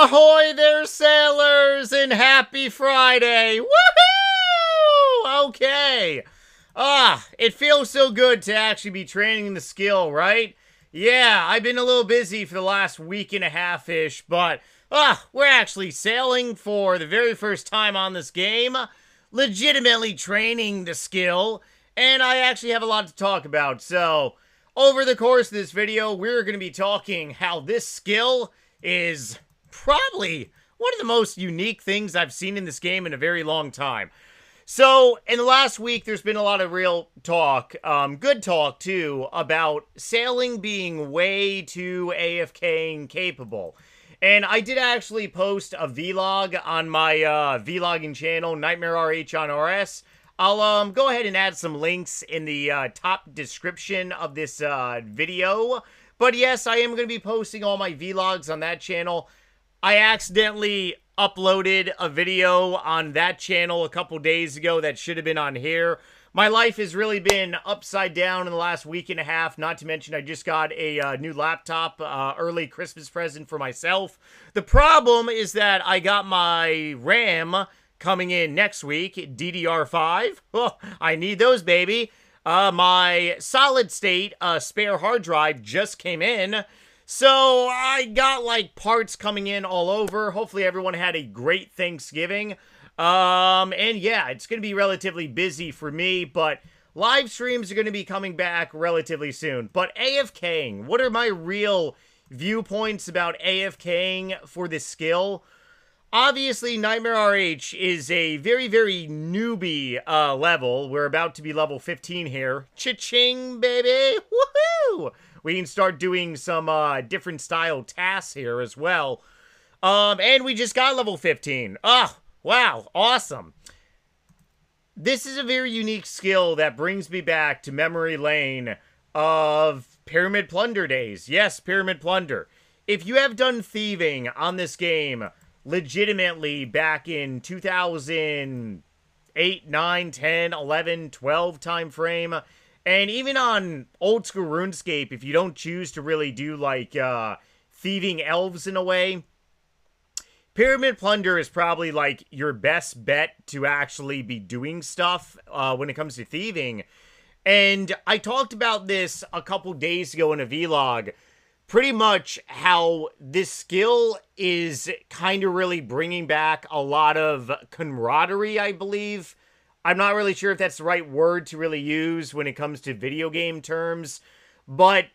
Ahoy there, sailors, and happy Friday! Woohoo! Okay. It feels so good to actually be training the skill, right? Yeah, I've been a little busy for the last week and a half-ish, but, we're actually sailing for the very first time on this game, legitimately training the skill, and I actually have a lot to talk about, so over the course of this video, we're going to be talking how this skill is probably one of the most unique things I've seen in this game in a very long time. So, in the last week, there's been a lot of real talk, good talk too, about sailing being way too AFKing capable. And I did actually post a vlog on my vlogging channel, NightmareRH on RS. I'll go ahead and add some links in the top description of this video. But yes, I am going to be posting all my vlogs on that channel. I accidentally uploaded a video on that channel a couple days ago that should have been on here. My life has really been upside down in the last week and a half, not to mention I just got a new laptop, early Christmas present for myself. The problem is that I got my RAM coming in next week, DDR5. Oh, I need those, baby. My solid state spare hard drive just came in. So I got like parts coming in all over. Hopefully everyone had a great Thanksgiving. And yeah, it's going to be relatively busy for me, but live streams are going to be coming back relatively soon. But AFKing, what are my real viewpoints about AFKing for this skill? Obviously, NightmareRH is a very, very newbie level. We're about to be level 15 here. Cha-ching, baby! Woohoo! We can start doing some different style tasks here as well. And we just got level 15. Oh, wow, awesome. This is a very unique skill that brings me back to memory lane of Pyramid Plunder days. Yes, Pyramid Plunder. If you have done thieving on this game legitimately back in 2008, 9, 10, 11, 12 time frame, and even on old school RuneScape, if you don't choose to really do like thieving elves in a way, Pyramid Plunder is probably like your best bet to actually be doing stuff when it comes to thieving. And I talked about this a couple days ago in a vlog, pretty much how this skill is kind of really bringing back a lot of camaraderie, I believe. I'm not really sure if that's the right word to really use when it comes to video game terms, but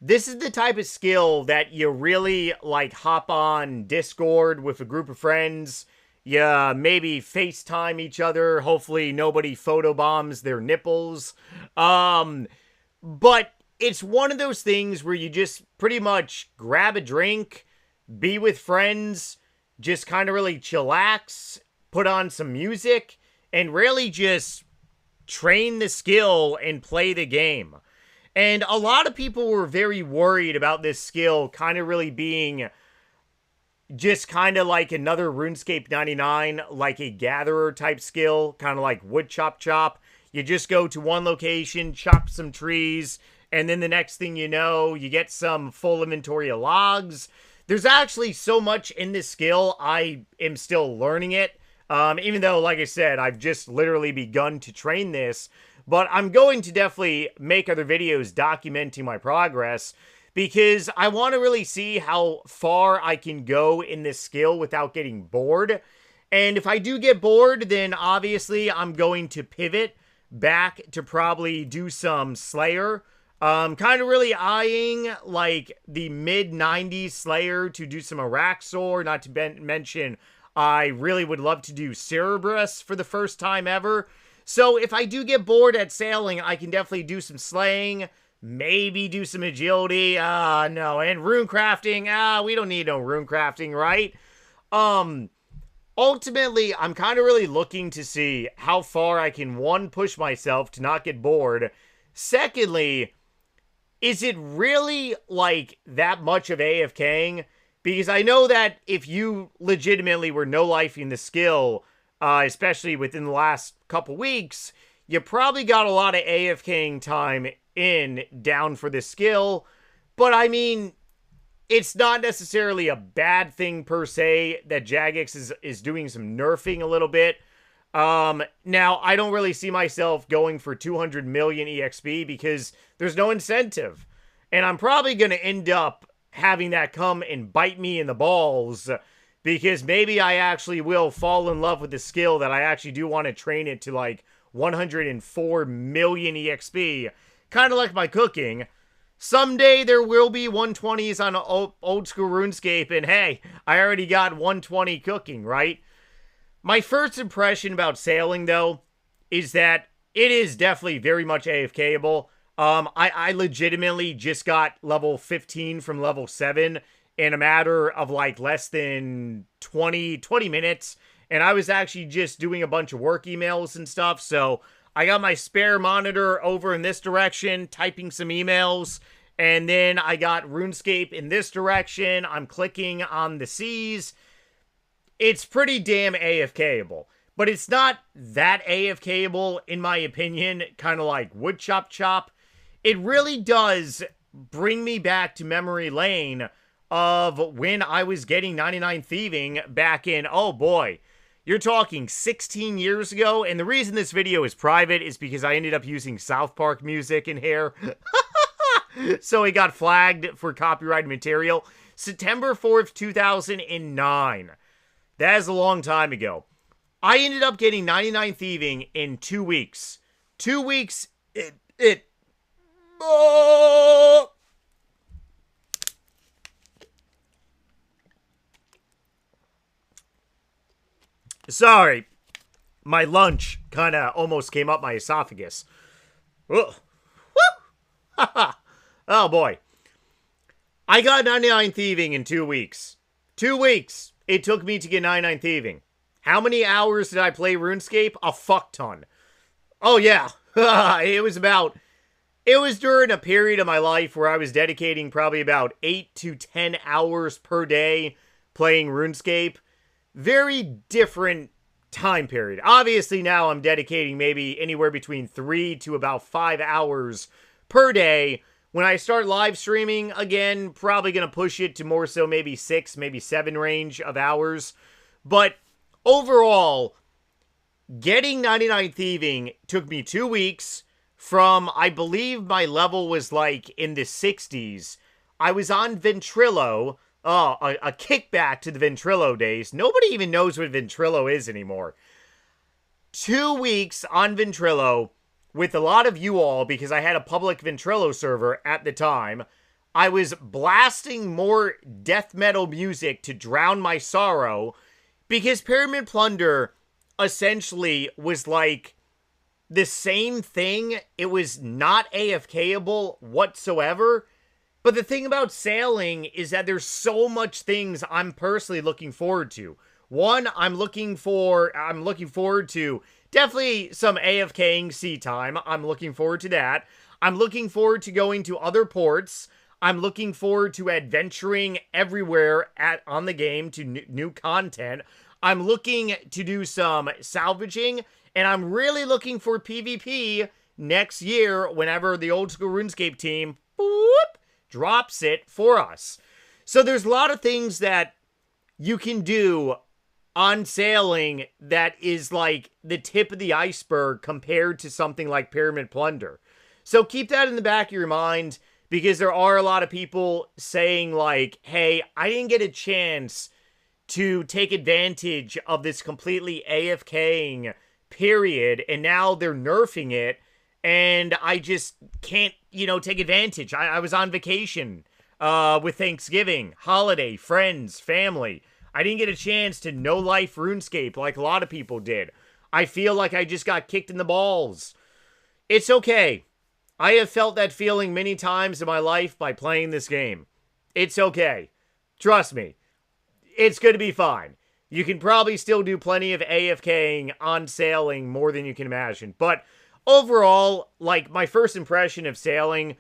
this is the type of skill that you really, like, hop on Discord with a group of friends, you maybe FaceTime each other, hopefully nobody photobombs their nipples, but it's one of those things where you just pretty much grab a drink, be with friends, just kind of really chillax, put on some music, and really just train the skill and play the game. And a lot of people were very worried about this skill kind of really being just kind of like another RuneScape 99, like a gatherer type skill, kind of like wood chop chop. You just go to one location, chop some trees, and then the next thing you know, you get some full inventory of logs. There's actually so much in this skill, I am still learning it. Even though, like I said, I've just literally begun to train this, but I'm going to definitely make other videos documenting my progress because I want to really see how far I can go in this skill without getting bored. And if I do get bored, then obviously I'm going to pivot back to probably do some Slayer. Kind of really eyeing like the mid-90s Slayer to do some Araxor, not to mention I really would love to do Cerberus for the first time ever. So if I do get bored at sailing, I can definitely do some slaying, maybe do some agility, no, and rune crafting, we don't need no rune crafting, right? Ultimately, I'm kind of really looking to see how far I can, one, push myself to not get bored. Secondly, is it really, like, that much of AFKing? Because I know that if you legitimately were no-lifing the skill, especially within the last couple weeks, you probably got a lot of AFKing time down for this skill. But I mean, it's not necessarily a bad thing per se that Jagex is doing some nerfing a little bit. Now, I don't really see myself going for 200 million EXP because there's no incentive. And I'm probably going to end up having that come and bite me in the balls because maybe I actually will fall in love with the skill that I actually do want to train it to like 104 million EXP. Kind of like my cooking. Someday there will be 120s on old school RuneScape, and hey, I already got 120 cooking, right? My first impression about sailing, though, is that it is definitely very much AFKable. I legitimately just got level 15 from level 7 in a matter of like less than 20 minutes, and I was actually just doing a bunch of work emails and stuff, so I got my spare monitor over in this direction, typing some emails, and then I got RuneScape in this direction. I'm clicking on the C's. It's pretty damn AFKable, but it's not that AFKable, in my opinion, kind of like wood chop chop. It really does bring me back to memory lane of when I was getting 99 Thieving back in, oh boy, you're talking 16 years ago, and the reason this video is private is because I ended up using South Park music in here. So it got flagged for copyrighted material. September 4th, 2009. That is a long time ago. I ended up getting 99 Thieving in 2 weeks. 2 weeks, Sorry, my lunch kind of almost came up my esophagus. Ugh. Woo! Oh boy. I got 99 Thieving in 2 weeks. 2 weeks it took me to get 99 Thieving. How many hours did I play RuneScape? A fuck ton. Oh yeah. It was during a period of my life where I was dedicating probably about 8 to 10 hours per day playing RuneScape. Very different time period. Obviously now I'm dedicating maybe anywhere between 3 to about 5 hours per day. When I start live streaming, again, probably going to push it to more so maybe 6, maybe 7 range of hours. But overall, getting 99 Thieving took me 2 weeks from, I believe my level was like in the 60s. I was on Ventrilo. Oh, a kickback to the Ventrilo days. Nobody even knows what Ventrilo is anymore. 2 weeks on Ventrilo with a lot of you all, because I had a public Ventrilo server at the time. I was blasting more death metal music to drown my sorrow, because Pyramid Plunder essentially was like the same thing. It was not AFKable whatsoever. But the thing about sailing is that there's so much things I'm personally looking forward to. One, I'm looking forward to definitely some AFKing sea time. I'm looking forward to that. I'm looking forward to going to other ports. I'm looking forward to adventuring everywhere on the game to new content. I'm looking to do some salvaging, and I'm really looking for PvP next year whenever the old school RuneScape team drops it for us. So there's a lot of things that you can do on sailing that is like the tip of the iceberg compared to something like Pyramid Plunder. So keep that in the back of your mind, because there are a lot of people saying like, hey, I didn't get a chance to take advantage of this completely AFKing period, and now they're nerfing it, and I just can't, take advantage. I was on vacation with Thanksgiving, holiday, friends, family. I didn't get a chance to no-life RuneScape like a lot of people did. I feel like I just got kicked in the balls. It's okay. I have felt that feeling many times in my life by playing this game. It's okay. Trust me. It's going to be fine. You can probably still do plenty of AFKing on sailing more than you can imagine. But overall, like, my first impression of sailing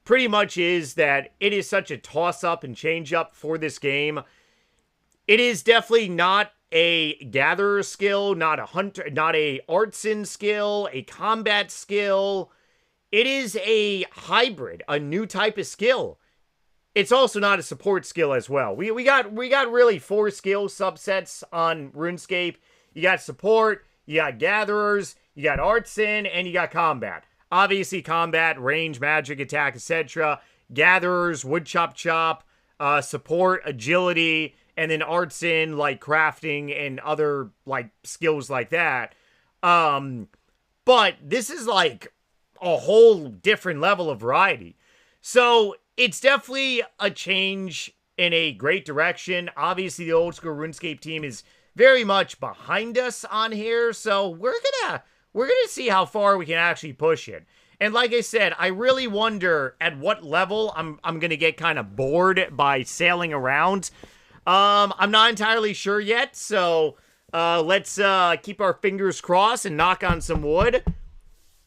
pretty much is that it is such a toss-up and change-up for this game. It is definitely not a gatherer skill, not a hunter, not a artisan skill, a combat skill. It is a hybrid, a new type of skill. it's also not a support skill as well. We got really 4 skill subsets on RuneScape. You got support, you got gatherers, you got artisan, and you got combat. Obviously, combat, range, magic, attack, etc. Gatherers, wood chop chop, support, agility, and then artisan, like crafting and other like skills like that. But this is like a whole different level of variety. So it's definitely a change in a great direction. Obviously, the old school RuneScape team is very much behind us on here, so we're gonna see how far we can actually push it. And like I said, I really wonder at what level I'm gonna get kind of bored by sailing around. I'm not entirely sure yet, so let's keep our fingers crossed and knock on some wood.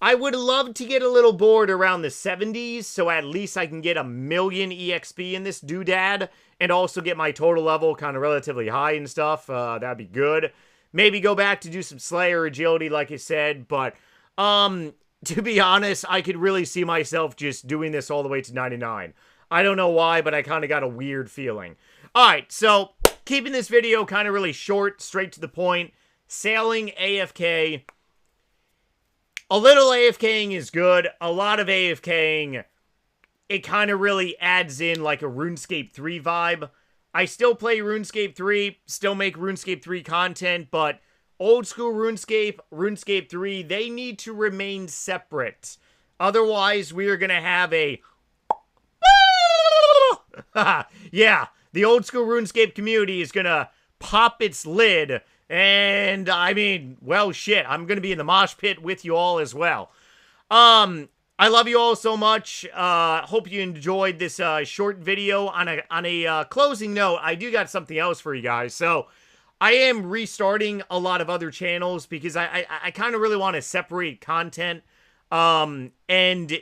I would love to get a little bored around the 70s, so at least I can get 1,000,000 EXP in this doodad, and also get my total level kind of relatively high and stuff. That'd be good. Maybe go back to do some Slayer agility, like I said, but, to be honest, I could really see myself just doing this all the way to 99. I don't know why, but I kind of got a weird feeling. Alright, so, keeping this video kind of really short, straight to the point, sailing AFK. A little AFKing is good. A lot of AFKing, it kind of really adds in like a RuneScape 3 vibe. I still play RuneScape 3, still make RuneScape 3 content, but old school RuneScape, RuneScape 3, they need to remain separate. Otherwise, we are going to have a... yeah, the old school RuneScape community is going to pop its lid. And, I mean, well, shit, I'm going to be in the mosh pit with you all as well. I love you all so much. Hope you enjoyed this short video. On a closing note, I do got something else for you guys. So, I am restarting a lot of other channels because I kind of really want to separate content. And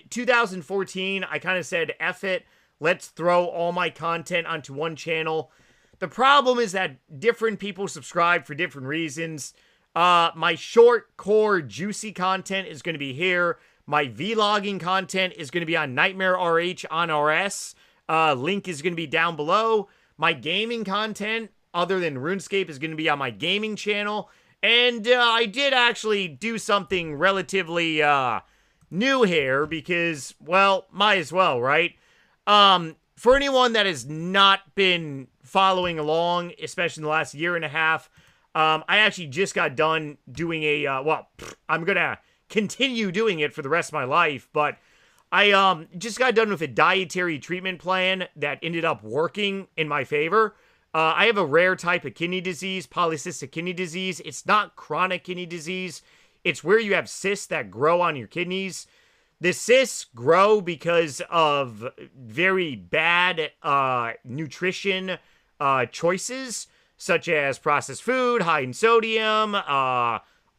2014, I kind of said, F it, let's throw all my content onto one channel. The problem is that different people subscribe for different reasons. My short, core, juicy content is going to be here. My vlogging content is going to be on NightmareRH on RS. Link is going to be down below. My gaming content, other than RuneScape, is going to be on my gaming channel. And I did actually do something relatively new here because, well, might as well, right? For anyone that has not been following along, especially in the last year and a half, I actually just got done doing a, well, I'm gonna continue doing it for the rest of my life, but I just got done with a dietary treatment plan that ended up working in my favor. I have a rare type of kidney disease, polycystic kidney disease. It's not chronic kidney disease. It's where you have cysts that grow on your kidneys. The cysts grow because of very bad nutrition choices, such as processed food, high in sodium,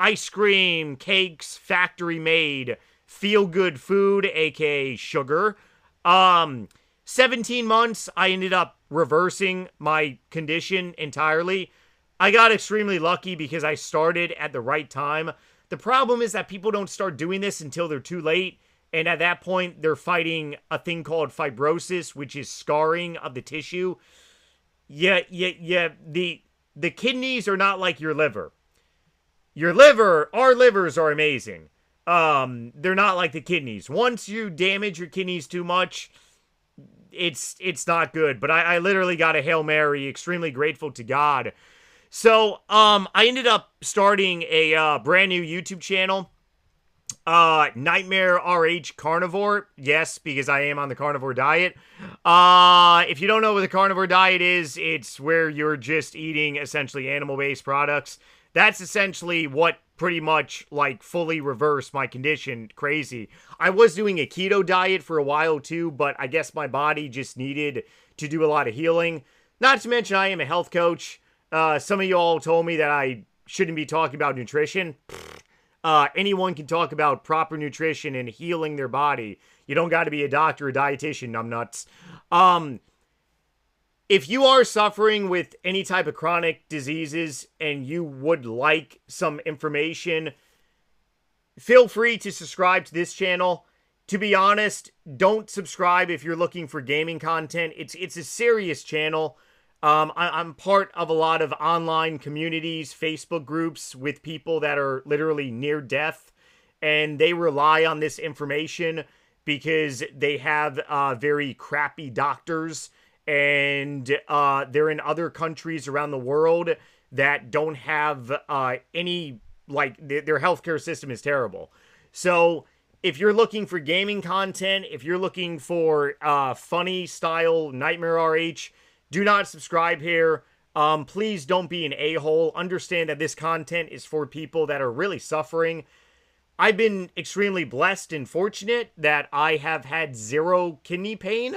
ice cream, cakes, factory-made, feel-good food, aka sugar. 17 months, I ended up reversing my condition entirely. I got extremely lucky because I started at the right time. The problem is that people don't start doing this until they're too late. And at that point, they're fighting a thing called fibrosis, which is scarring of the tissue. Yeah, the kidneys are not like your liver. Your liver, our livers are amazing. They're not like the kidneys. Once you damage your kidneys too much, it's not good. But I literally got a Hail Mary, extremely grateful to God. So, I ended up starting a brand new YouTube channel. NightmareRH Carnivore. Yes, because I am on the carnivore diet. If you don't know what the carnivore diet is, it's where you're just eating essentially animal-based products. That's essentially what pretty much, like, fully reversed my condition. Crazy. I was doing a keto diet for a while, too, but I guess my body just needed to do a lot of healing. Not to mention, I am a health coach. Some of you all told me that I shouldn't be talking about nutrition. Anyone can talk about proper nutrition and healing their body. You don't got to be a doctor or a dietitian, numbnuts. If you are suffering with any type of chronic diseases and you would like some information, feel free to subscribe to this channel. to be honest, don't subscribe if you're looking for gaming content. It's a serious channel. I'm part of a lot of online communities, Facebook groups with people that are literally near death, and they rely on this information because they have very crappy doctors, and they're in other countries around the world that don't have any, like, their healthcare system is terrible. So if you're looking for gaming content, if you're looking for funny style NightmareRH, do not subscribe here. Please don't be an a-hole. Understand that this content is for people that are really suffering. I've been extremely blessed and fortunate that I have had zero kidney pain.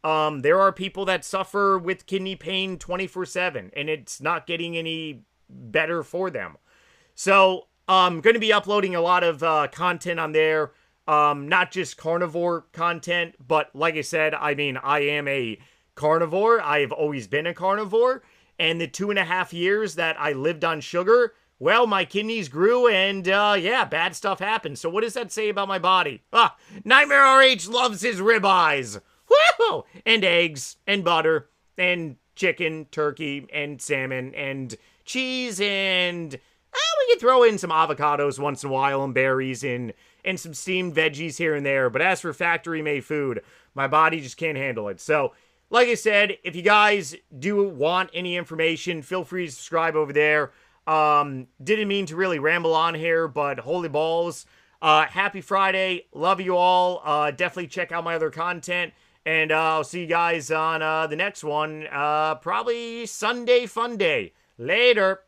There are people that suffer with kidney pain 24/7, and it's not getting any better for them. So I'm going to be uploading a lot of content on there. Not just carnivore content, but like I said, I mean, I am a carnivore. I have always been a carnivore. And the 2.5 years that I lived on sugar, well, my kidneys grew and, yeah, bad stuff happened. So what does that say about my body? NightmareRH loves his ribeyes. Woo! And eggs, and butter, and chicken, turkey, and salmon, and cheese, and we can throw in some avocados once in a while, and berries, and some steamed veggies here and there. But as for factory-made food, my body just can't handle it. So, like I said, if you guys do want any information, feel free to subscribe over there. Didn't mean to really ramble on here, but holy balls. Happy Friday. Love you all. Definitely check out my other content. And I'll see you guys on the next one. Probably Sunday Fun Day. Later.